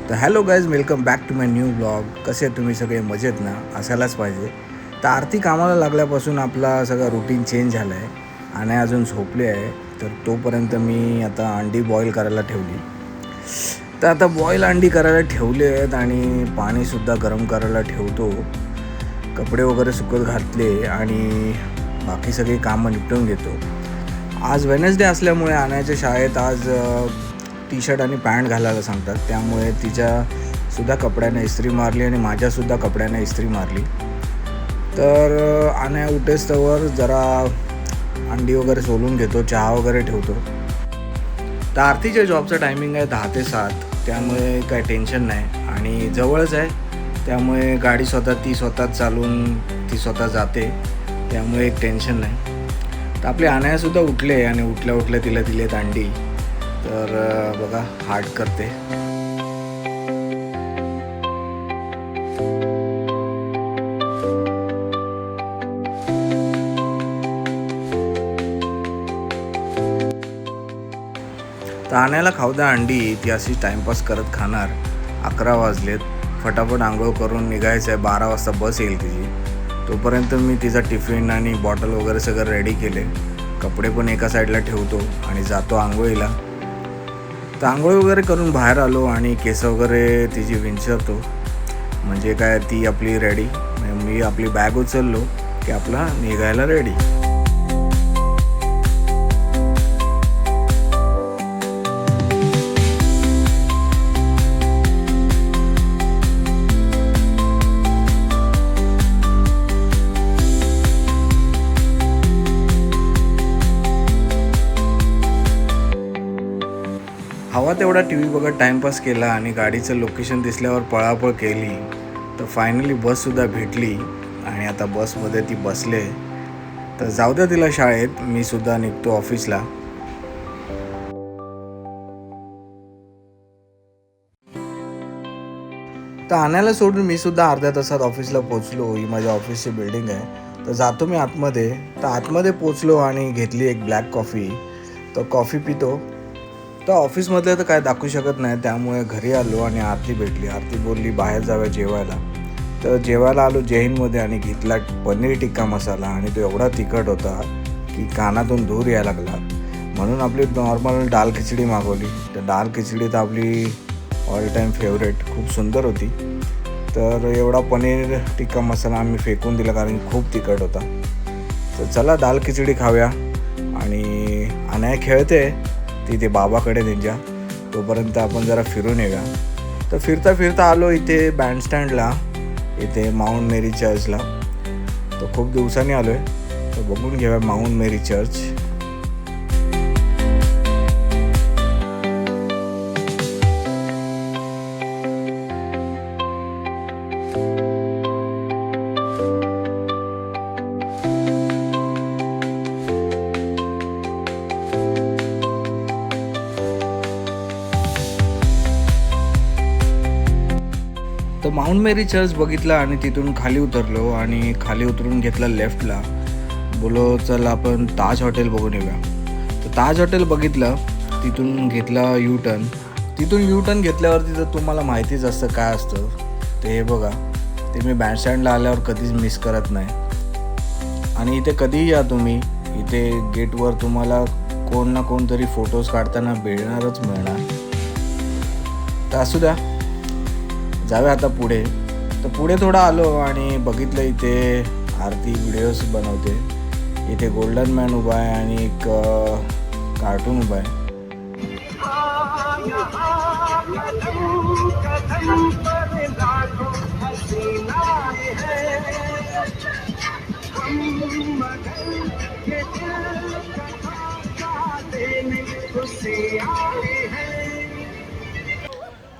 तर hello guys, welcome back to my new blog. कसे तुम्ही सगळे मजेत ना? असायलाच पाहिजे. तर आरती कामाला लागल्यापासून आपला सगळा रुटीन चेंज झाला आहे आणि अजून झोपले आहे. तर तोपर्यंत मी आता अंडी बॉईल करायला ठेवली. तर आता बॉईल अंडी करायला ठेवले आहेत आणि पाणीसुद्धा गरम करायला ठेवतो. कपडे वगैरे सुकत घातले आणि बाकी सगळी कामं निपटून घेतो. आज वेडनेसडे असल्यामुळे आणायच्या शाळेत आज टी शर्ट आणि पॅन्ट घालायला सांगतात. त्यामुळे तिच्यासुद्धा कपड्यांना इस्त्री मारली आणि माझ्यासुद्धा कपड्यांना इस्त्री मारली. तर आण्या उठेस्तवर जरा अंडी वगैरे सोलून घेतो, चहा वगैरे ठेवतो. तर आरतीच्या जॉबचा टायमिंग आहे 10 ते 7, त्यामुळे काय टेन्शन नाही आणि जवळच आहे. त्यामुळे गाडी ती स्वतःच चालवून ती स्वतः जाते, त्यामुळे एक टेन्शन नाही. तर आपले आणायसुद्धा उठले आणि उठल्या तिला दिलेत अंडी. तर बघा हार्ड करते. तर आणायला खाऊ द्या अंडी, ती अशी टाईमपास करत खाणार. 11 वाजलेत, फटाफट आंघोळ करून निघायचं आहे. 12 वाजता बस येईल तिची. तोपर्यंत मी तिचा टिफिन आणि बॉटल वगैरे सगळं रेडी केले. कपडे पण एका साईडला ठेवतो आणि जातो आंघोळीला. तर आंघोळ वगैरे करून बाहेर आलो आणि केस वगैरे तिची विंचरतो. म्हणजे काय, ती आपली रेडी. मी आपली बॅग उचललो की आपला निघायला रेडी. हवा तेवढा टी व्ही बघत टाईमपास केला आणि गाडीचं लोकेशन दिसल्यावर पळापळ केली. तर फायनली बससुद्धा भेटली आणि आता बसमध्ये ती बसले. तर जाऊ द्या तिला शाळेत, मी सुद्धा निघतो ऑफिसला. तर आणायला सोडून मी सुद्धा अर्ध्या तासात ऑफिसला पोचलो. ही माझ्या ऑफिसची बिल्डिंग आहे. तर जातो मी आतमध्ये. तर आतमध्ये पोचलो आणि घेतली एक ब्लॅक कॉफी. तर कॉफी पितो. तर ऑफिसमधलं तर काय दाखवू शकत नाही, त्यामुळे घरी आलो आणि आरती भेटली. आरती बोलली बाहेर जाऊया जेवायला. तर जेवायला आलो जैनमध्ये आणि घेतला पनीर टिक्का मसाला आणि तो एवढा तिखट होता की कानातून धूर यायला लागला. म्हणून आपली नॉर्मल दाल खिचडी मागवली. तर दाल खिचडी तर आपली ऑल टाईम फेवरेट, खूप सुंदर होती. तर एवढा पनीर टिक्का मसाला आम्ही फेकून दिला कारण खूप तिखट होता. तर चला दाल खिचडी खाऊया. आणि अनाया खेळते तिथे बाबाकडे त्यांच्या. तोपर्यंत आपण जरा फिरून येऊया. तर फिरता फिरता आलो इथे बँडस्टँडला, इथे माउंट मेरी चर्चला. तर खूप दिवसांनी आलो आहे. तर बघून घेऊया माउंट मेरी चर्च. तर माउंट मेरी चर्च बघितला आणि तिथून खाली उतरलो आणि खाली उतरून घेतला लेफ्टला. बोलो चल आपण ताज हॉटेल बघून येऊया. तर ताज हॉटेल बघितलं, तिथून घेतला यू टर्न. तिथून यू टर्न घेतल्यावर तिथं तुम्हाला माहितीच असतं काय असतं ते. हे बघा, ते मी बँडस्टँडला आल्यावर कधीच मिस करत नाही. आणि इथे कधीही या तुम्ही, इथे गेटवर तुम्हाला कोण ना कोणतरी फोटोज काढताना मिळणार. तर असू द्या, जाऊया आता पुढे. तर पुढे थोडा आलो आणि बघितलं इथे आरती व्हिडिओज बनवते. इथे गोल्डन मॅन उभा आहे आणि एक कार्टून उभा आहे.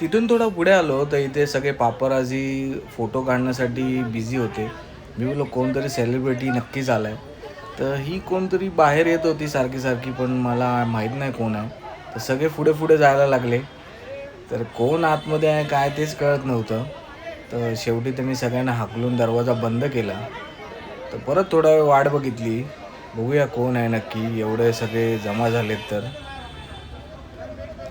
तिथून थोडा पुढे आलो तर इथे सगळे पापराजी फोटो काढण्यासाठी बिझी होते. मी बोललो कोणतरी सेलिब्रिटी नक्कीच आला आहे. तर ही कोणतरी बाहेर येत होती सारखी, पण मला माहीत नाही कोण आहे. तर सगळे पुढे जायला लागले. तर कोण आतमध्ये आहे काय तेच कळत नव्हतं. तर शेवटी त्यांनी सगळ्यांना हाकलून दरवाजा बंद केला. तर परत थोडा वेळ वाट बघितली, बघूया कोण आहे नक्की. एवढे सगळे जमा झालेत.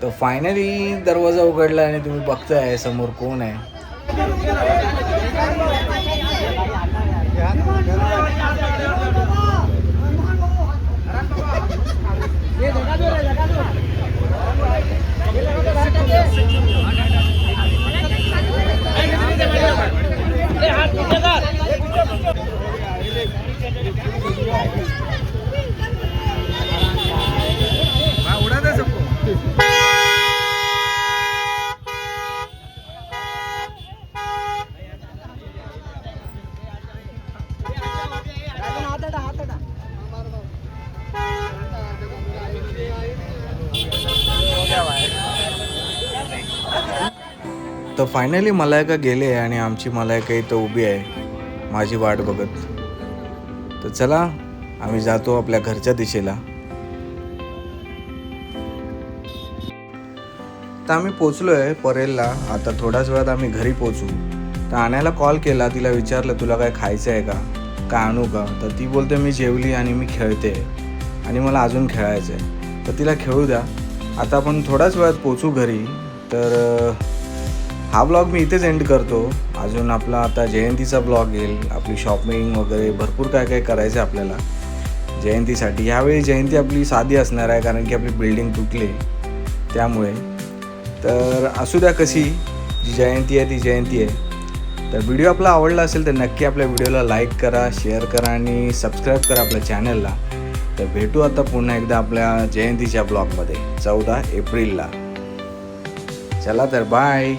तर तर फायनली दरवाजा उघडला आणि तुम्ही बघताय समोर कोण आहे. तर फायनली मलायका गेले आणि आमची मलायका इथं उभी आहे माझी वाट बघत. तर चला आम्ही जातो आपल्या घरच्या दिशेला. तर आम्ही पोचलो आहे परेलला. आता थोड्याच वेळात आम्ही घरी पोचू. तर आणायला कॉल केला, तिला विचारलं तुला काय खायचं आहे का, काय आणू का. तर ती बोलते मी जेवली आणि मी खेळते आणि मला अजून खेळायचं आहे. तर तिला खेळू द्या. आता आपण थोड्याच वेळात पोचू घरी. तर हा ब्लॉग मी इथेच एंड करतो. अजून आपला आता जयंतीचा ब्लॉग येईल, आपली शॉपिंग वगैरे भरपूर काय काय करायचं आहे आपल्याला जयंतीसाठी. ह्यावेळी जयंती आपली साधी असणार आहे कारण की आपली बिल्डिंग तुटली त्यामुळे. तर असू द्या, कशी जी जयंती आहे ती जयंती आहे. तर व्हिडिओ आपला आवडला असेल तर नक्की आपल्या व्हिडिओला लाईक करा, शेअर करा आणि सबस्क्राईब करा आपल्या चॅनलला. तर भेटू आता पुन्हा एकदा आपल्या जयंतीच्या ब्लॉगमध्ये 14 एप्रिलला. चला तर बाय.